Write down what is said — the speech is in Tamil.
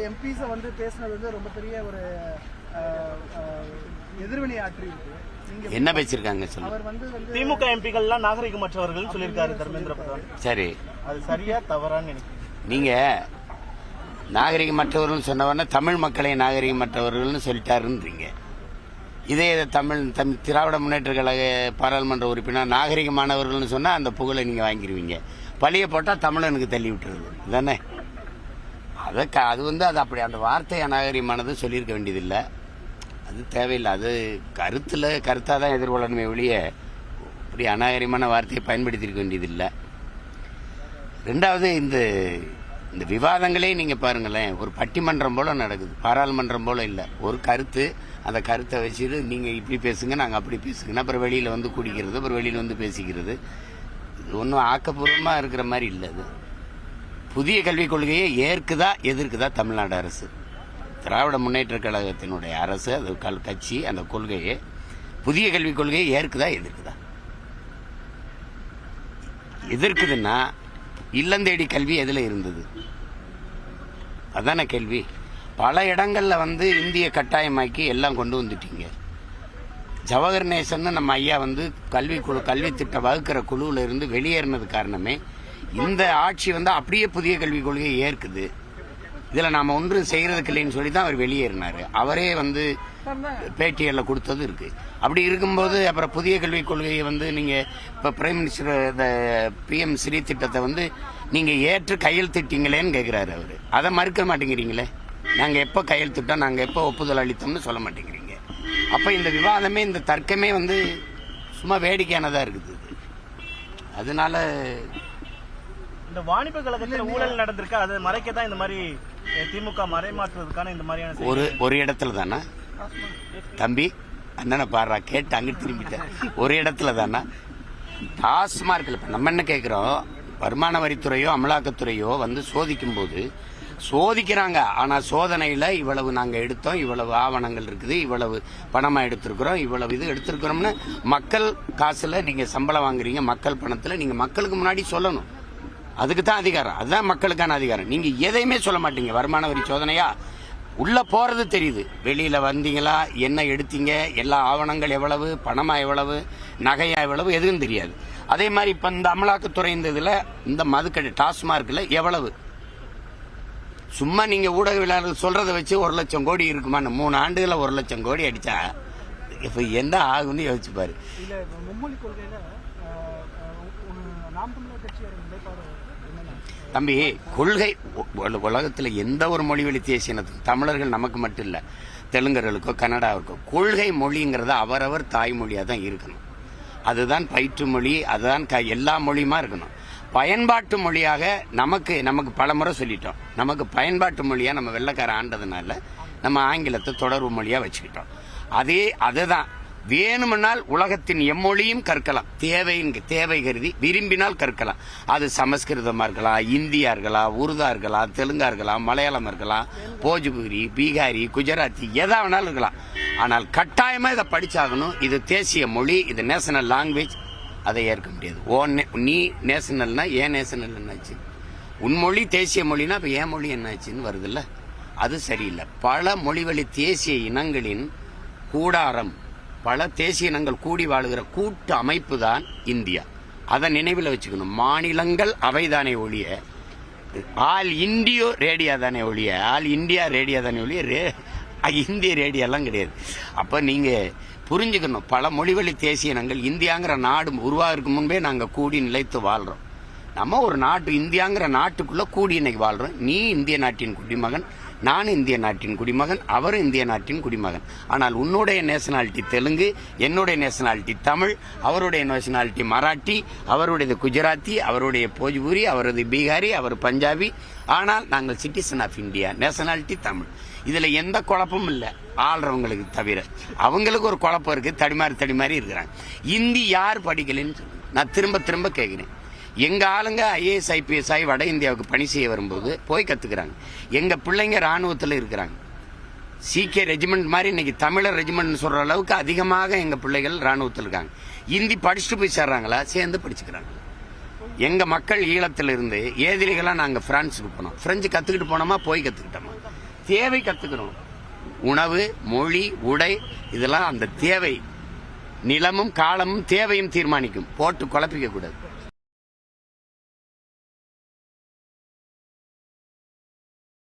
MPs வந்து பேசுனது வந்து ரொம்ப பெரிய ஒரு எதிர்வினை ஆற்றி இருக்கு. என்ன பேசிருக்காங்க சொல்லு. அவர் வந்து திமுக எம்பிகள்லாம் நாகரிகமற்றவர்கள் சொல்லியிருக்காரு தர்மேந்திர பிரதான். சரி, அது சரியா தவறான்னு நினைக்கிறேன். நீங்க நாகரிகமற்றவர்கள் சொன்னவன தமிழ் மக்களை நாகரிகமற்றவர்கள்னு சொல்லிட்டாருன்றீங்க. இதே திராவிட முன்னேற்ற கழக பாராளுமன்ற உறுப்பினர் நாகரிகமானவர்கள்னு சொன்னா அந்த புகழை நீங்க வாங்கிடுவீங்க. பழிய போட்டா தமிழனுக்கு தள்ளி விட்டுருது தானே. அது வந்து அது அப்படி அந்த வார்த்தை அநாகரிகமானது சொல்லியிருக்க வேண்டியதில்லை. அது தேவையில்லை. அது கருத்தாக தான் எதிர்கொள்ளணுமே ஒழிய இப்படி அநாகரிகமான வார்த்தையை பயன்படுத்தியிருக்க வேண்டியதில்லை. ரெண்டாவது, இந்த விவாதங்களே நீங்கள் பாருங்களேன், ஒரு பட்டிமன்றம் போல் நடக்குது, பாராளுமன்றம் போல் இல்லை. ஒரு கருத்து, அந்த கருத்தை வச்சுட்டு நீங்கள் இப்படி பேசுங்க, நாங்கள் அப்படி பேசுங்கன்னா அப்புறம் வெளியில் வந்து குடிக்கிறது, அப்புறம் வெளியில் வந்து பேசிக்கிறது. இது ஒன்றும் ஆக்கப்பூர்வமாக இருக்கிற மாதிரி இல்லை. அது புதிய கல்விக் கொள்கையை ஏற்குதா எதிர்க்குதா தமிழ்நாடு அரசு? திராவிட முன்னேற்ற கழகத்தினுடைய அரசு, அது கட்சி, அந்த கொள்கையை, புதிய கல்விக் கொள்கையை ஏற்குதா எதிர்க்குதா? எதிர்க்குதுன்னா இல்லந்தேடி கல்வி எதில் இருந்தது? அதான கேள்வி. பல இடங்கள்ல வந்து இந்திய கட்டாயமாக்கி எல்லாம் கொண்டு வந்துட்டீங்க. ஜவஹர் நேசன் நம்ம ஐயா வந்து கல்வி திட்டம் வகுக்கிற குழுவில் இருந்து வெளியேறினது காரணமே இந்த ஆட்சி வந்து அப்படியே புதிய கல்விக் கொள்கையை ஏற்குது. இதில் நாம் ஒன்றும் செய்கிறதுக்கு இல்லைன்னு சொல்லி தான் அவர் வெளியேறினார். அவரே வந்து பேட்டிகளில் கொடுத்தது இருக்கு. அப்படி இருக்கும்போது அப்புறம் புதிய கல்விக் கொள்கையை வந்து நீங்கள் இப்போ பிரைம் மினிஸ்டர் PM ஸ்ரீ திட்டத்தை வந்து நீங்கள் ஏற்று கையெழுத்திட்டீங்களேன்னு கேட்குறாரு அவர். அதை மறுக்க மாட்டேங்கிறீங்களே. நாங்கள் எப்போ கையெழுத்திட்டோம், நாங்கள் எப்போ ஒப்புதல் அளித்தோம்னு சொல்ல மாட்டேங்கிறீங்க. அப்போ இந்த விவாதமே, இந்த தர்க்கமே வந்து சும்மா வேடிக்கையானதாக இருக்குது. அதனால இந்த வாணிப கழகத்தில் ஊழல் நடந்திருக்கு, அதை மறைக்கதான் இந்த மாதிரி திமுக மறைமாற்றுவதற்கான இந்த மாதிரியான ஒரு இடத்துல தானா தம்பி? அண்ணனை பாடுறா கேட்டு அங்கிட்டு திரும்பிட்டேன். ஒரு இடத்துல தானா டாஸ்மார்க்ல இப்ப நம்ம என்ன கேட்கிறோம்? வருமான வரித்துறையோ அமலாக்கத்துறையோ வந்து சோதிக்கும் போது சோதிக்கிறாங்க. ஆனா சோதனையில இவ்வளவு நாங்க எடுத்தோம், இவ்வளவு ஆவணங்கள் இருக்குது, இவ்வளவு பணமா எடுத்திருக்கிறோம், இவ்வளவு இது எடுத்திருக்கிறோம்னு மக்கள் காசுல நீங்க சம்பளம் வாங்குறீங்க, மக்கள் பணத்துல நீங்க மக்களுக்கு முன்னாடி சொல்லணும். அதுக்கு தான் அதிகாரம், அதுதான் மக்களுக்கான அதிகாரம். நீங்க எதையுமே சொல்ல மாட்டீங்க. வருமான வரி சோதனையா உள்ள போறது தெரியுது, வெளியில வந்தீங்களா, என்ன எடுத்தீங்க, எல்லா ஆவணங்கள் எவ்வளவு, பணமா எவ்வளவு, நகையா எவ்வளவு, எதுவும் தெரியாது. அதே மாதிரி இப்ப இந்த அமலாக்கத்துறை இந்த இதுல இந்த மதுக்கடை டாஸ்மார்க்ல எவ்வளவு, சும்மா நீங்க ஊடகவியலாளர்கள் சொல்றதை வச்சு 1 லட்சம் கோடி இருக்குமா? 3 ஆண்டுகளை 1 லட்சம் கோடி அடிச்சா இப்ப என்ன ஆகும்னு யோசிச்சு பாரு. தம்பி, கொள்கை உலகத்தில் எந்த ஒரு மொழிவழி தேசிய இனத்துக்கும், தமிழர்கள் நமக்கு மட்டும் இல்லை, தெலுங்கர்களுக்கோ கன்னடாவிற்கோ கொள்கை மொழிங்கிறத அவரவர் தாய்மொழியாக தான் இருக்கணும். அதுதான் பயிற்று மொழி, அதுதான் எல்லா மொழியுமா இருக்கணும். பயன்பாட்டு மொழியாக நமக்கு பல முறை சொல்லிட்டோம். நமக்கு பயன்பாட்டு மொழியாக நம்ம வெள்ளைக்கார ஆண்டதுனால நம்ம ஆங்கிலத்தை தொடர்பு மொழியாக வச்சுக்கிட்டோம். அதுதான் வேணுமென்றால் உலகத்தின் எம்மொழியும் கற்கலாம், தேவை கருதி விரும்பினால் கற்கலாம். அது சமஸ்கிருதமா இருக்கலாம், இந்தியா இருக்கலாம், உருதா இருக்கலாம், தெலுங்கா இருக்கலாம், மலையாளம் இருக்கலாம், போஜ்பூரி, பீகாரி, குஜராத்தி, எதா வேணாலும் இருக்கலாம். ஆனால் கட்டாயமா இதை படிச்சாகணும். இது தேசிய மொழி, இது நேஷனல் லாங்குவேஜ். அதை ஏற்க முடியாது. நீ நேஷனல்னா ஏன் நேஷனல் என்னாச்சு? உன் மொழி தேசிய மொழினா இப்ப ஏன் மொழி என்னாச்சுன்னு வருதுல்ல. அது சரியில்லை. பல மொழிவழி தேசிய இனங்களின் கூடாரம், பல தேசிய இனங்கள் கூடி வாழுகிற கூட்டு அமைப்பு தான் இந்தியா. அதை நினைவில் வச்சுக்கணும். மாநிலங்கள் அவைதானே ஒழிய ஆல் இந்தியோ ரேடியா தானே ஒழிய, ஆல் இந்தியா ரேடியா தானே ஒழிய இந்திய ரேடியோலாம் கிடையாது. அப்ப நீங்க புரிஞ்சுக்கணும், பல மொழிவழி தேசிய இனங்கள் இந்தியாங்கிற நாடு உருவாகிறதுக்கு முன்பே நாங்க கூடி நிலைத்து வாழ்றோம். நம்ம ஒரு நாட்டு, இந்தியாங்கிற நாட்டுக்குள்ள கூடி இன்னைக்கு வாழ்றோம். நீ இந்திய நாட்டின் குடிமகன், நானும் இந்திய நாட்டின் குடிமகன், அவரும் இந்திய நாட்டின் குடிமகன். ஆனால் உன்னுடைய நேஷனாலிட்டி தெலுங்கு, என்னுடைய நேஷனாலிட்டி தமிழ், அவருடைய நேஷனாலிட்டி மராட்டி, அவருடைய குஜராத்தி, அவருடைய போஜ்பூரி, அவரது பீகாரி, அவர் பஞ்சாபி. ஆனால் நாங்கள் citizen of India, nationality Tamil. இதுல எந்த குழப்பமும் இல்லை ஆள்றவங்களுக்கு தவிர. அவங்களுக்கு ஒரு குழப்பம் இருக்கு, தடிமாறி இருக்கிறாங்க. இந்தி யார் படிக்கலன்னு சொல்லு. நான் திரும்ப கேட்கிறேன். எங்க ஆளுங்க IAS IPS ஆகி வட இந்தியாவுக்கு பணி செய்ய வரும்போது போய் கத்துக்கிறாங்க. எங்க பிள்ளைங்க ராணுவத்தில் இருக்கிறாங்க. CK ரெஜிமெண்ட் மாதிரி இன்னைக்கு தமிழர் ரெஜிமெண்ட் சொல்ற அளவுக்கு அதிகமாக எங்க பிள்ளைகள் ராணுவத்தில் இருக்காங்க. இந்தி படிச்சுட்டு போய் சேர்றாங்களா? சேர்ந்து படிச்சுக்கிறாங்க. எங்க மக்கள் ஈழத்தில் இருந்து ஏதிரிகளா நாங்க பிரான்ஸுக்கு போனோம். பிரெஞ்சு கத்துக்கிட்டு போனோமா, போய் கத்துக்கிட்டோமா? தேவை கத்துக்கணும். உணவு, மொழி, உடை இதெல்லாம் அந்த தேவை. நிலமும் காலமும் தேவையும் தீர்மானிக்கும். போட்டு குழப்பிக்க கூடாது.